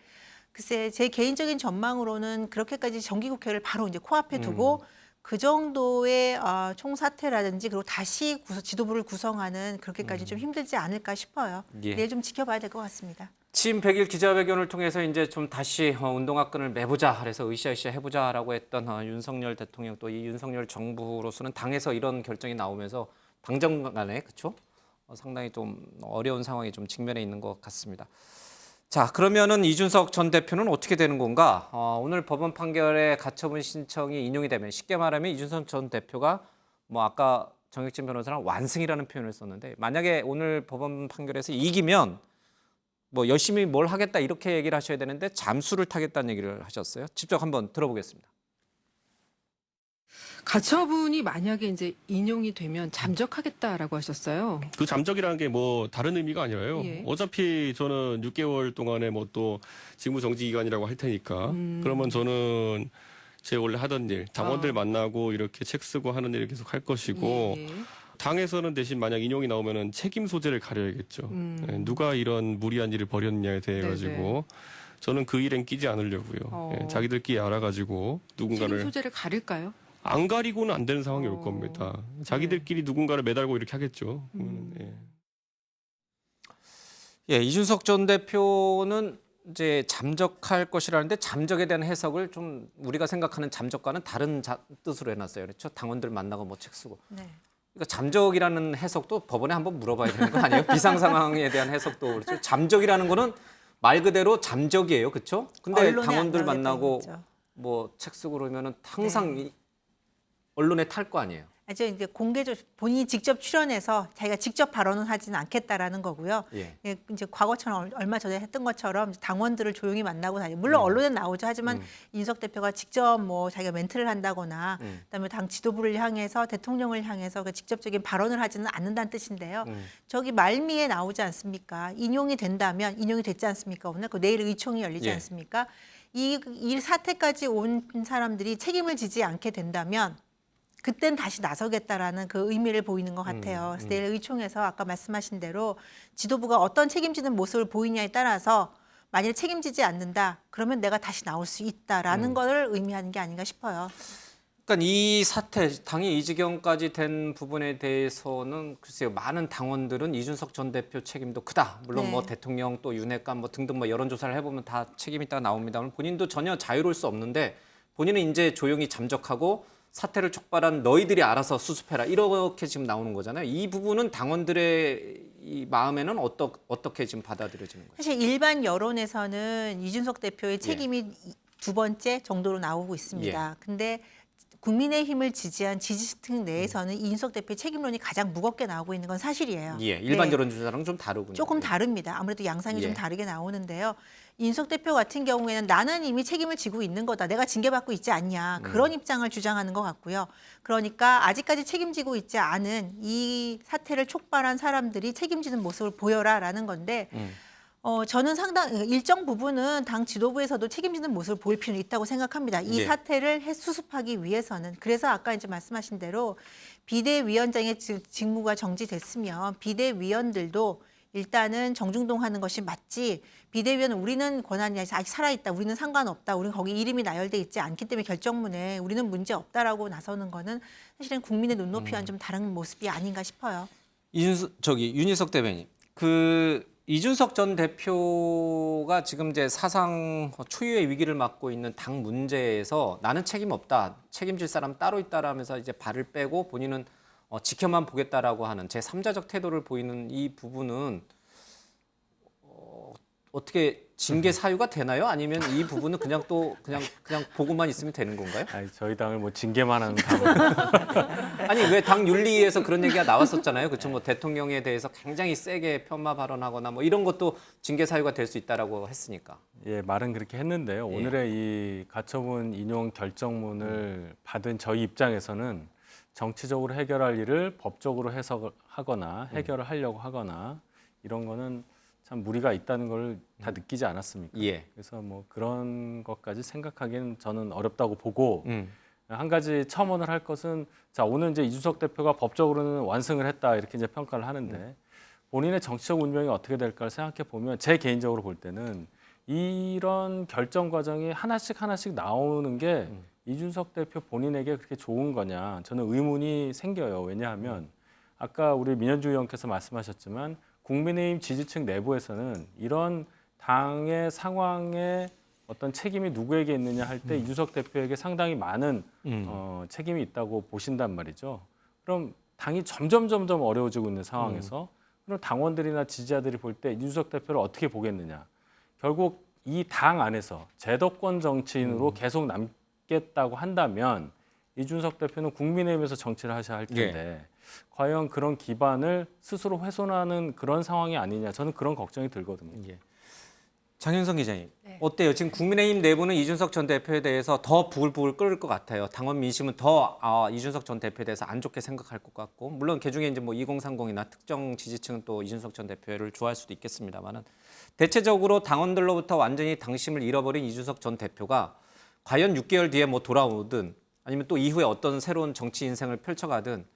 글쎄 제 개인적인 전망으로는 그렇게까지 정기국회를 바로 이제 코앞에 두고 그 정도의 총사퇴라든지 그리고 다시 지도부를 구성하는 그렇게까지 좀 힘들지 않을까 싶어요. 예. 내일 좀 지켜봐야 될 것 같습니다. 취임 100일 기자회견을 통해서 이제 좀 다시 운동화 끈을 매보자, 그래서 으쌰으쌰 해보자라고 했던 윤석열 대통령 또 이 윤석열 정부로서는 당에서 이런 결정이 나오면서 당정 간에 그렇죠? 상당히 좀 어려운 상황이 좀 직면해 있는 것 같습니다. 자, 그러면은 이준석 전 대표는 어떻게 되는 건가? 오늘 법원 판결에 가처분 신청이 인용이 되면 쉽게 말하면 이준석 전 대표가 뭐 아까 정혁진 변호사랑 완승이라는 표현을 썼는데 만약에 오늘 법원 판결에서 이기면 뭐 열심히 뭘 하겠다 이렇게 얘기를 하셔야 되는데 잠수를 타겠다는 얘기를 하셨어요. 직접 한번 들어보겠습니다. 가처분이 만약에 이제 인용이 되면 잠적하겠다라고 하셨어요. 그 잠적이라는 게 뭐 다른 의미가 아니라요. 예. 어차피 저는 6개월 동안에 뭐 또 직무 정지 기간이라고 할 테니까 그러면 저는 제 원래 하던 일, 당원들 만나고 이렇게 책 쓰고 하는 일을 계속 할 것이고 예. 당에서는 대신 만약 인용이 나오면은 책임 소재를 가려야겠죠. 예, 누가 이런 무리한 일을 벌였느냐에 대해 가지고 저는 그 일엔 끼지 않으려고요. 예, 자기들끼리 알아가지고 책임 누군가를 소재를 가릴까요? 안 가리고는 안 되는 상황이 올 겁니다. 자기들끼리 누군가를 매달고 이렇게 하겠죠. 예. 예, 이준석 전 대표는 이제 잠적할 것이라는데 잠적에 대한 해석을 좀 우리가 생각하는 잠적과는 다른 뜻으로 해놨어요. 그렇죠? 당원들 만나고 뭐 책 쓰고. 네. 그러니까 잠적이라는 해석도 법원에 한번 물어봐야 되는 거 아니에요? 비상 상황에 대한 해석도 그렇죠. 잠적이라는 거는 말 그대로 잠적이에요, 그렇죠? 근데 언론에 당원들 안 나오게 만나고 되겠죠. 뭐 책 쓰고 그러면은 항상 언론에 탈 거 아니에요? 아주 이제 공개적 본인이 직접 출연해서 자기가 직접 발언은 하지는 않겠다라는 거고요. 예. 예, 이제 과거처럼 얼마 전에 했던 것처럼 당원들을 조용히 만나고 다니. 물론 언론에 나오죠. 하지만 이준석 대표가 직접 뭐 자기가 멘트를 한다거나 그다음에 당 지도부를 향해서 대통령을 향해서 그 직접적인 발언을 하지는 않는다는 뜻인데요. 저기 말미에 나오지 않습니까? 인용이 된다면 인용이 됐지 않습니까? 오늘 그 내일 의총이 열리지 예. 않습니까? 이 사태까지 온 사람들이 책임을 지지 않게 된다면 그땐 다시 나서겠다라는 그 의미를 보이는 것 같아요. 그래서 내일 의총에서 아까 말씀하신 대로 지도부가 어떤 책임지는 모습을 보이냐에 따라서 만일 책임지지 않는다, 그러면 내가 다시 나올 수 있다라는 것을 의미하는 게 아닌가 싶어요. 그러니까 이 사태, 당이 이 지경까지 된 부분에 대해서는 글쎄요, 많은 당원들은 이준석 전 대표 책임도 크다. 물론 네. 뭐 대통령 또 윤핵관 뭐 등등 뭐 여론조사를 해보면 다 책임이 있다가 나옵니다만 본인도 전혀 자유로울 수 없는데 본인은 이제 조용히 잠적하고 사태를 촉발한 너희들이 알아서 수습해라 이렇게 지금 나오는 거잖아요. 이 부분은 당원들의 이 마음에는 어떻게 지금 받아들여지는 거예요? 사실 일반 여론에서는 이준석 대표의 책임이 두 번째 정도로 나오고 있습니다. 근데 국민의힘을 지지한 지지층 내에서는 이준석 대표의 책임론이 가장 무겁게 나오고 있는 건 사실이에요. 예, 일반 네. 여론조사랑 좀 다르군요. 조금 다릅니다. 아무래도 양상이 예. 좀 다르게 나오는데요. 이준석 대표 같은 경우에는 나는 이미 책임을 지고 있는 거다. 내가 징계받고 있지 않냐. 그런 입장을 주장하는 것 같고요. 그러니까 아직까지 책임지고 있지 않은 이 사태를 촉발한 사람들이 책임지는 모습을 보여라라는 건데 저는 상당히 일정 부분은 당 지도부에서도 책임지는 모습을 보일 필요는 있다고 생각합니다. 이 예. 사태를 수습하기 위해서는. 그래서 아까 이제 말씀하신 대로 비대위원장의 직무가 정지됐으면 비대위원들도 일단은 정중동 하는 것이 맞지. 비대위원은 우리는 권한이 아직 살아있다. 우리는 상관없다. 우리는 거기 이름이 나열돼 있지 않기 때문에 결정문에 우리는 문제 없다라고 나서는 거는 사실은 국민의 눈높이와는 좀 다른 모습이 아닌가 싶어요. 윤희석 대변인, 이준석 전 대표가 지금 이제 사상 초유의 위기를 맞고 있는 당 문제에서 나는 책임 없다, 책임질 사람 따로 있다라면서 이제 발을 빼고 본인은 지켜만 보겠다라고 하는 제3자적 태도를 보이는 이 부분은 어떻게 징계 사유가 되나요? 아니면 이 부분은 그냥 보고만 있으면 되는 건가요? 아니, 저희 당을 뭐 징계만 하는 당. 아니 왜 당 윤리에서 그런 얘기가 나왔었잖아요. 그렇죠. 뭐 대통령에 대해서 굉장히 세게 폄하 발언하거나 뭐 이런 것도 징계 사유가 될 수 있다라고 했으니까. 예, 말은 그렇게 했는데요. 오늘의 이 가처분 인용 결정문을 받은 저희 입장에서는 정치적으로 해결할 일을 법적으로 해석을 하거나 해결을 하려고 하거나 이런 거는 참 무리가 있다는 걸 다 느끼지 않았습니까? 예. 그래서 뭐 그런 것까지 생각하기는 저는 어렵다고 보고 한 가지 첨언을 할 것은 자, 오늘 이제 이준석 대표가 법적으로는 완승을 했다 이렇게 이제 평가를 하는데 본인의 정치적 운명이 어떻게 될까를 생각해 보면 제 개인적으로 볼 때는 이런 결정 과정이 하나씩 나오는 게 이준석 대표 본인에게 그렇게 좋은 거냐 저는 의문이 생겨요. 왜냐하면 아까 우리 민현주 의원께서 말씀하셨지만 국민의힘 지지층 내부에서는 이런 당의 상황에 어떤 책임이 누구에게 있느냐 할 때 이준석 대표에게 상당히 많은 책임이 있다고 보신단 말이죠. 그럼 당이 점점 어려워지고 있는 상황에서 그럼 당원들이나 지지자들이 볼 때 이준석 대표를 어떻게 보겠느냐. 결국 이 당 안에서 제도권 정치인으로 계속 남겠다고 한다면 이준석 대표는 국민의힘에서 정치를 하셔야 할 텐데 과연 그런 기반을 스스로 훼손하는 그런 상황이 아니냐. 저는 그런 걱정이 들거든요. 예. 장윤성 기자님, 네. 어때요? 지금 국민의힘 내부는 이준석 전 대표에 대해서 더 부글부글 끓을 것 같아요. 당원 민심은 더 이준석 전 대표에 대해서 안 좋게 생각할 것 같고, 물론 그중에 이제 뭐 2030이나 특정 지지층은 또 이준석 전 대표를 좋아할 수도 있겠습니다만은 대체적으로 당원들로부터 완전히 당심을 잃어버린 이준석 전 대표가 과연 6개월 뒤에 뭐 돌아오든 아니면 또 이후에 어떤 새로운 정치 인생을 펼쳐가든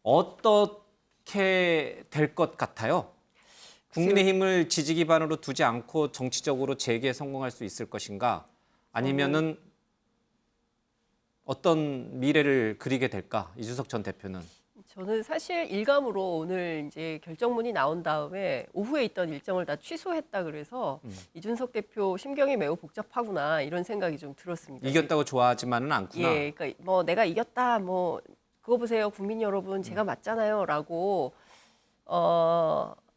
어떻게 될 것 같아요? 국민의힘을 지지 기반으로 두지 않고 정치적으로 재기에 성공할 수 있을 것인가? 아니면은 어떤 미래를 그리게 될까? 이준석 전 대표는. 저는 사실 일감으로 오늘 이제 결정문이 나온 다음에 오후에 있던 일정을 다 취소했다 그래서 이준석 대표 심경이 매우 복잡하구나 이런 생각이 좀 들었습니다. 이겼다고 좋아하지만은 않구나. 예, 그러니까 뭐 내가 이겼다 뭐 그거 보세요 국민 여러분 제가 맞잖아요라고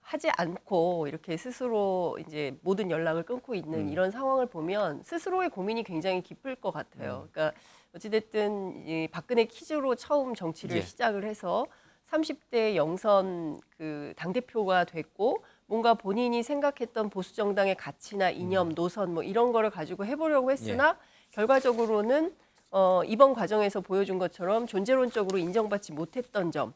하지 않고 이렇게 스스로 이제 모든 연락을 끊고 있는 이런 상황을 보면 스스로의 고민이 굉장히 깊을 것 같아요. 그러니까 어찌됐든 이 박근혜 퀴즈로 처음 정치를 시작을 해서 30대 영선 그 당대표가 됐고 뭔가 본인이 생각했던 보수 정당의 가치나 이념, 노선 뭐 이런 거를 가지고 해보려고 했으나 결과적으로는 이번 과정에서 보여준 것처럼 존재론적으로 인정받지 못했던 점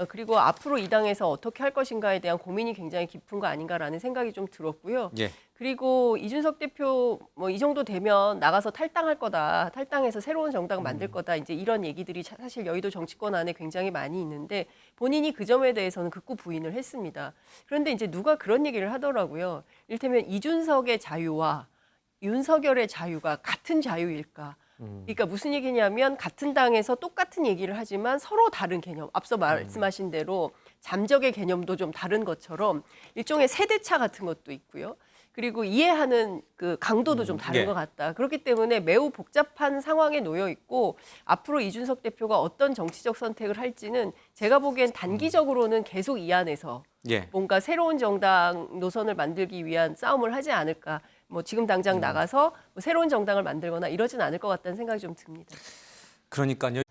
그리고 앞으로 이 당에서 어떻게 할 것인가에 대한 고민이 굉장히 깊은 거 아닌가라는 생각이 좀 들었고요. 그리고 이준석 대표 뭐 이 정도 되면 나가서 탈당할 거다. 탈당해서 새로운 정당 만들 거다. 이제 이런 얘기들이 사실 여의도 정치권 안에 굉장히 많이 있는데 본인이 그 점에 대해서는 극구 부인을 했습니다. 그런데 이제 누가 그런 얘기를 하더라고요. 이를테면 이준석의 자유와 윤석열의 자유가 같은 자유일까? 그러니까 무슨 얘기냐면 같은 당에서 똑같은 얘기를 하지만 서로 다른 개념. 앞서 말씀하신 대로 잠적의 개념도 좀 다른 것처럼 일종의 세대차 같은 것도 있고요. 그리고 이해하는 그 강도도 좀 다른 것 같다. 그렇기 때문에 매우 복잡한 상황에 놓여 있고 앞으로 이준석 대표가 어떤 정치적 선택을 할지는 제가 보기엔 단기적으로는 계속 이 안에서 뭔가 새로운 정당 노선을 만들기 위한 싸움을 하지 않을까. 뭐 지금 당장 나가서 뭐 새로운 정당을 만들거나 이러진 않을 것 같다는 생각이 좀 듭니다. 그러니까요.